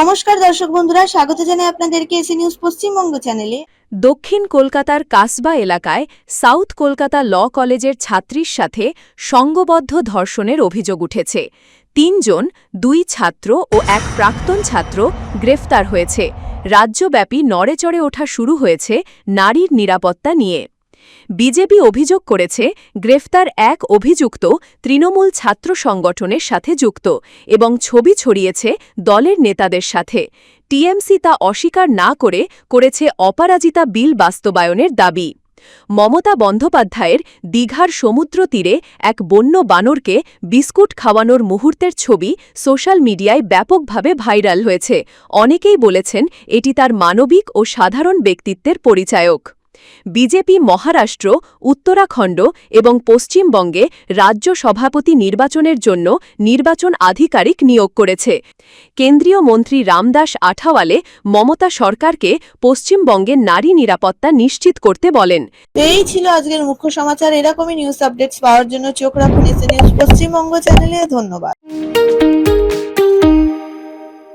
নমস্কার দর্শক বন্ধুরা, স্বাগত জানাই আপনাদেরকে এসি নিউজ পশ্চিমবঙ্গ চ্যানেলে। দক্ষিণ কলকাতার কাসবা এলাকায় সাউথ কলকাতা ল কলেজের ছাত্রীর সাথে সংঘবদ্ধ ধর্ষণের অভিযোগ উঠেছে। ৩ জন, ২ ছাত্র ও এক প্রাক্তন ছাত্র গ্রেফতার হয়েছে। রাজ্যব্যাপী নড়েচড়ে ওঠা শুরু হয়েছে নারীর নিরাপত্তা নিয়ে। বিজেপি অভিযোগ করেছে, গ্রেফতার এক অভিযুক্ত তৃণমূল ছাত্র সংগঠনের সাথে যুক্ত এবং ছবি ছড়িয়েছে দলের নেতাদের সাথে। টিএমসি তা অস্বীকার না করে করেছে অপরাজিতা বিল বাস্তবায়নের দাবি। মমতা বন্দ্যোপাধ্যায়ের দীঘার সমুদ্র তীরে এক বন্য বানরকে বিস্কুট খাওয়ানোর মুহূর্তের ছবি সোশ্যাল মিডিয়ায় ব্যাপকভাবে ভাইরাল হয়েছে। অনেকেই বলেছেন এটি তার মানবিক ও সাধারণ ব্যক্তিত্বের পরিচায়ক। বিজেপি মহারাষ্ট্র, উত্তরাখণ্ড এবং পশ্চিমবঙ্গে রাজ্য সভাপতি নির্বাচনের জন্য নির্বাচন আধিকারিক নিয়োগ করেছে। কেন্দ্রীয় মন্ত্রী রামদাস আঠাওয়ালে মমতা সরকারকে পশ্চিমবঙ্গে নারী নিরাপত্তা নিশ্চিত করতে বলেন। এই ছিল আজকের মুখ্য সমাচার। এরকমই নিউজ আপডেটস পাওয়ার জন্য চোখ রাখুন এসি নিউজ পশ্চিমবঙ্গ চ্যানেলে। ধন্যবাদ।